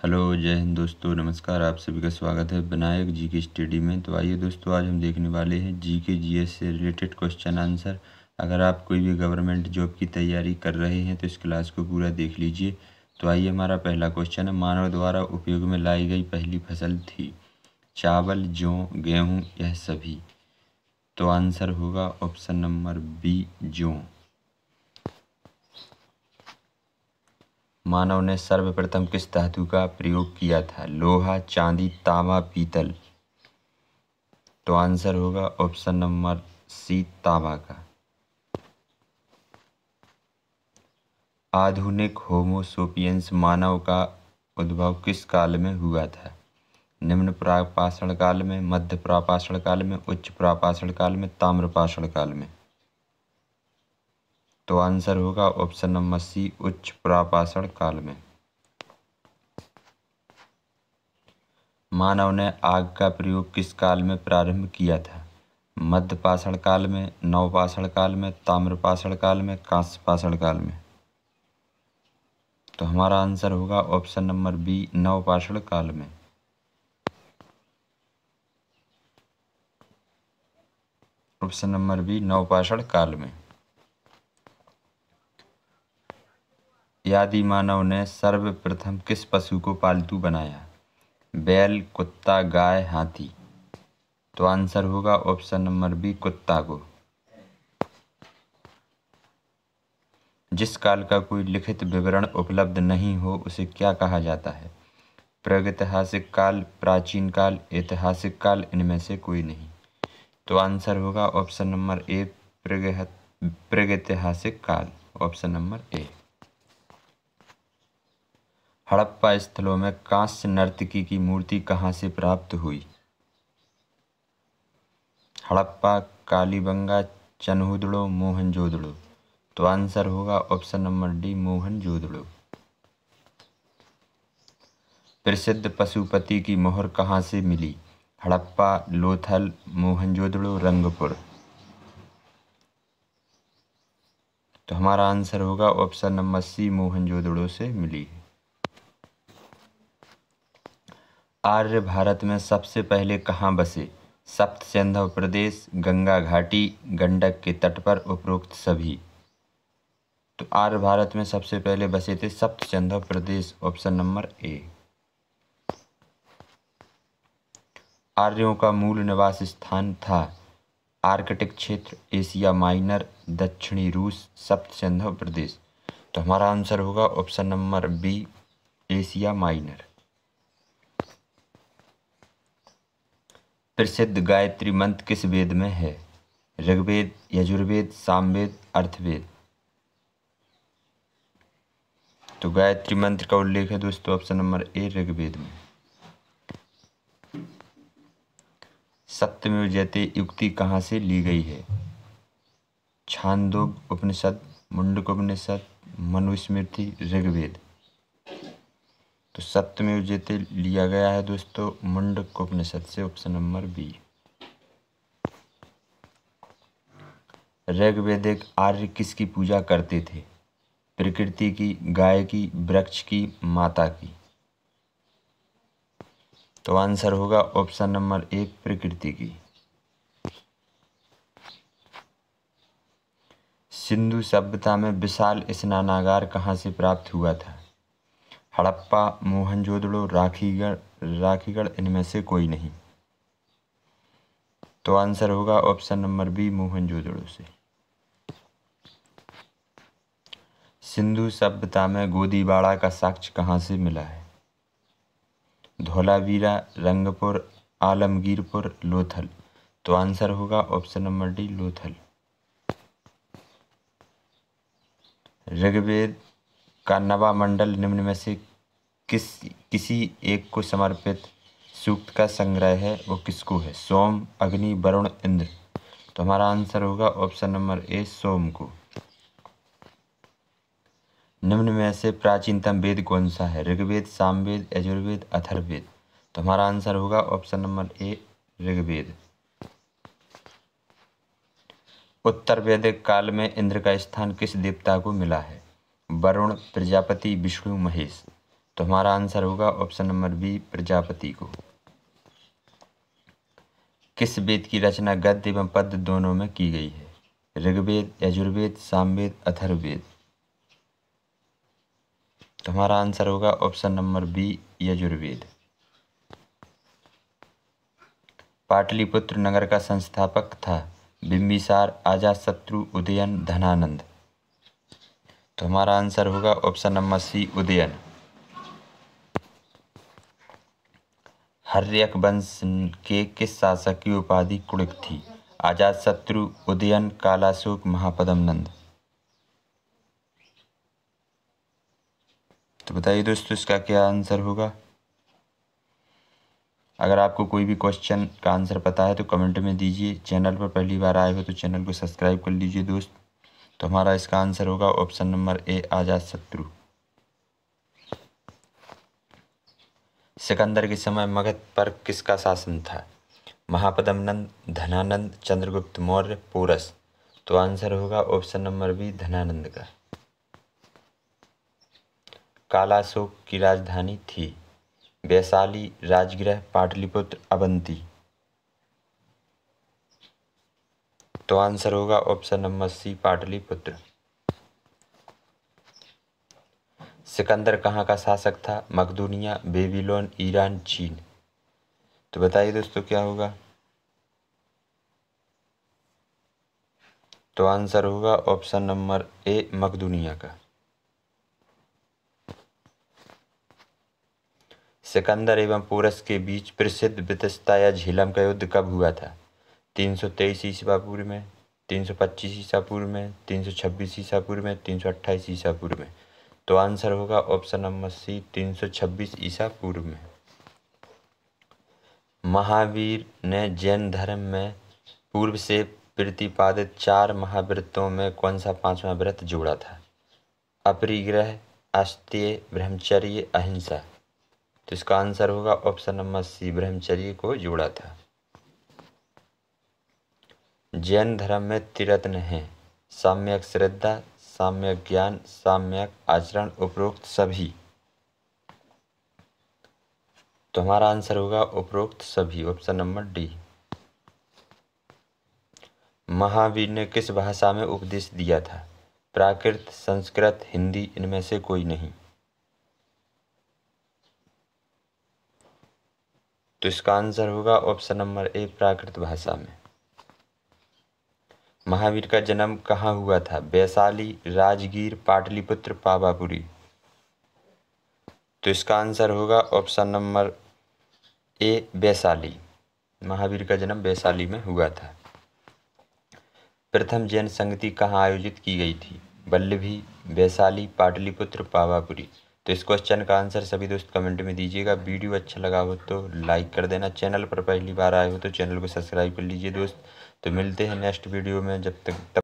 Hello, जय हिंद दोस्तों। नमस्कार, आप सभी का स्वागत है विनायक जी की स्टडी में। तो आइए दोस्तों, आज हम देखने वाले हैं जीके जीएस से रिलेटेड क्वेश्चन आंसर। अगर आप कोई भी गवर्नमेंट जॉब की तैयारी कर रहे हैं तो इस क्लास को पूरा देख लीजिए। तो आइए, हमारा पहला क्वेश्चन है, मानव द्वारा उपयोग में लाई गई पहली फसल थी चावल, जौ, गेहूँ, यह सभी। तो आंसर होगा ऑप्शन नंबर बी, जौ। मानव ने सर्वप्रथम किस धातु का प्रयोग किया था? लोहा, चांदी, तांबा, पीतल। तो आंसर होगा ऑप्शन नंबर सी, तांबा का। आधुनिक होमो सेपियंस मानव का उद्भव किस काल में हुआ था? निम्न प्रापाषाण काल में, मध्य प्रापाषाण काल में, उच्च प्रापाषाण काल में, ताम्रपाषाण काल में। तो आंसर होगा ऑप्शन नंबर सी, उच्च प्रापाषाण काल में। मानव ने आग का प्रयोग किस काल में प्रारंभ किया था? मध्य पाषाण काल में, नवपाषाण काल में, ताम्रपाषाण काल में, कांस्य पाषाण काल में। तो हमारा आंसर होगा ऑप्शन नंबर बी, नवपाषाण काल में। ऑप्शन नंबर बी, नवपाषाण काल में। आदि मानव ने सर्वप्रथम किस पशु को पालतू बनाया? बैल, कुत्ता, गाय, हाथी। तो आंसर होगा ऑप्शन नंबर बी, कुत्ता को। जिस काल का कोई लिखित विवरण उपलब्ध नहीं हो उसे क्या कहा जाता है? प्रागैतिहासिक काल, प्राचीन काल, ऐतिहासिक काल, इनमें से कोई नहीं। तो आंसर होगा ऑप्शन नंबर ए, प्रागैतिहासिक काल। ऑप्शन नंबर ए। हड़प्पा स्थलों में कांस्य नर्तकी की मूर्ति कहाँ से प्राप्त हुई? हड़प्पा, कालीबंगा, चन्हुदड़ो, मोहनजोदड़ो। तो आंसर होगा ऑप्शन नंबर डी, मोहनजोदड़ो। प्रसिद्ध पशुपति की मोहर कहाँ से मिली? हड़प्पा, लोथल, मोहनजोदड़ो, रंगपुर। तो हमारा आंसर होगा ऑप्शन नंबर सी, मोहनजोदड़ो से मिली है। आर्य भारत में सबसे पहले कहाँ बसे? सप्त सिंधु प्रदेश, गंगा घाटी, गंडक के तट पर, उपरोक्त सभी। तो आर्य भारत में सबसे पहले बसे थे सप्त सिंधु प्रदेश। Option number A. आर्यों का मूल निवास स्थान था आर्कटिक क्षेत्र, एशिया माइनर, दक्षिणी रूस, सप्त सिंधु प्रदेश। तो हमारा आंसर होगा option number B, Asia Minor. प्रसिद्ध गायत्री मंत्र किस वेद में है? ऋग्वेद, यजुर्वेद, सामवेद, अर्थवेद। तो गायत्री मंत्र का उल्लेख है दोस्तों ऑप्शन नंबर ए, ऋग्वेद में। सत्यमेव जयते युक्ति कहाँ से ली गई है? छांदोग्य उपनिषद, मुंडक उपनिषद, मनुस्मृति, ऋग्वेद। तो सत्यमेव जयते लिया गया है दोस्तों मुंडक उपनिषद से। Option number B. ऋग्वेदिक आर्य किसकी पूजा करते थे? प्रकृति की, गाय की, वृक्ष की, माता की। तो आंसर होगा ऑप्शन नंबर ए, प्रकृति की। सिंधु सभ्यता में विशाल स्नानागार कहाँ से प्राप्त हुआ था? हड़प्पा, मोहनजोदड़ो, राखीगढ़, इनमें से कोई नहीं। तो आंसर होगा ऑप्शन नंबर बी, मोहनजोदड़ो से। सिंधु सभ्यता में गोदीबाड़ा का साक्ष्य कहाँ से मिला है? धौलावीरा, रंगपुर, आलमगीरपुर, लोथल। तो आंसर होगा option number D, Lothal. Rigveda का नवा मंडल निम्न में से किसी एक को समर्पित सूक्त का संग्रह है, वो किसको है? सोम, अग्नि, वरुण, इंद्र। तो हमारा आंसर होगा ऑप्शन नंबर ए, सोम को। निम्न में से प्राचीनतम वेद कौन सा है? ऋग्वेद, सामवेद, यजुर्वेद, अथर्ववेद। तो हमारा आंसर होगा ऑप्शन नंबर ए, ऋग्वेद। उत्तर वैदिक काल में इंद्र का स्थान किस देवता को मिला है? वरुण, प्रजापति, विष्णु, महेश। तो हमारा आंसर होगा ऑप्शन नंबर बी, प्रजापति को। किस वेद की रचना गद्य एवं पद्य दोनों में की गई है? ऋग्वेद, यजुर्वेद, सामवेद, अथर्ववेद। तो हमारा आंसर होगा option number B, Yajurveda. Pataliputra नगर का संस्थापक था? बिंबिसार, अजातशत्रु, उदयन, धनानंद। तो हमारा आंसर होगा option number C, Udayan. Haryanka वंश के किस शासक की उपाधि कुणिक थी? अजातशत्रु, उदयन, कालाशोक, महापद्म नंद। तो बताइए दोस्तों इसका क्या आंसर होगा। अगर आपको कोई भी क्वेश्चन का आंसर पता है तो कमेंट में दीजिए। चैनल पर पहली बार आए हो तो चैनल को सब्सक्राइब कर लीजिए दोस्त। तो हमारा इसका आंसर होगा ऑप्शन नंबर ए, अजातशत्रु। सिकंदर के समय मगध पर किसका शासन था? महापद्म नंद, धनानंद, चंद्रगुप्त मौर्य, पोरस। तो आंसर होगा ऑप्शन नंबर बी, धनानंद का। कालाशोक की राजधानी थी? वैशाली, राजगृह, पाटलिपुत्र, अवंती। तो आंसर होगा option number C, Pataliputra. Sikandar कहाँ का शासक था? मकदूनिया, बेबीलोन, ईरान, चीन। तो बताइए दोस्तों क्या होगा। तो आंसर होगा ऑप्शन नंबर ए, मकदूनिया का। सिकंदर एवं पोरस के बीच प्रसिद्ध वितस्ता या झेलम का युद्ध कब हुआ था? 323 ईसा पूर्व में, 325 ईसा पूर्व में, 326 ईसा पूर्व में, 328 ईसा पूर्व में। तो आंसर होगा ऑप्शन नंबर सी, 326 ईसा पूर्व में। महावीर ने जैन धर्म में पूर्व से प्रतिपादित 4 महाव्रतों में कौन सा 5वां व्रत जोड़ा था? अपरिग्रह, अस्तेय, ब्रह्मचर्य, अहिंसा। तो इसका आंसर होगा ऑप्शन नंबर सी, ब्रह्मचर्य को जोड़ा था। जैन धर्म में त्रिरत्न हैं? सम्यक श्रद्धा, सम्यक ज्ञान, सम्यक आचरण, उपरोक्त सभी। तो हमारा आंसर होगा उपरोक्त सभी, ऑप्शन नंबर डी। महावीर ने किस भाषा में उपदेश दिया था? प्राकृत, संस्कृत, हिंदी, इनमें से कोई नहीं। तो इसका आंसर होगा ऑप्शन नंबर ए, प्राकृत भाषा में। महावीर का जन्म कहाँ हुआ था? वैशाली, राजगीर, पाटलिपुत्र, पावापुरी। तो इसका आंसर होगा ऑप्शन नंबर ए, वैशाली। महावीर का जन्म वैशाली में हुआ था। प्रथम जैन संगति कहाँ आयोजित की गई थी? वल्लभी, वैशाली, पाटलिपुत्र, पावापुरी। तो इस क्वेश्चन का आंसर सभी दोस्त कमेंट में दीजिएगा। वीडियो अच्छा लगा हो तो लाइक कर देना। चैनल पर पहली बार आए हो तो चैनल को सब्सक्राइब कर लीजिए दोस्त। तो मिलते हैं नेक्स्ट वीडियो में, जब तक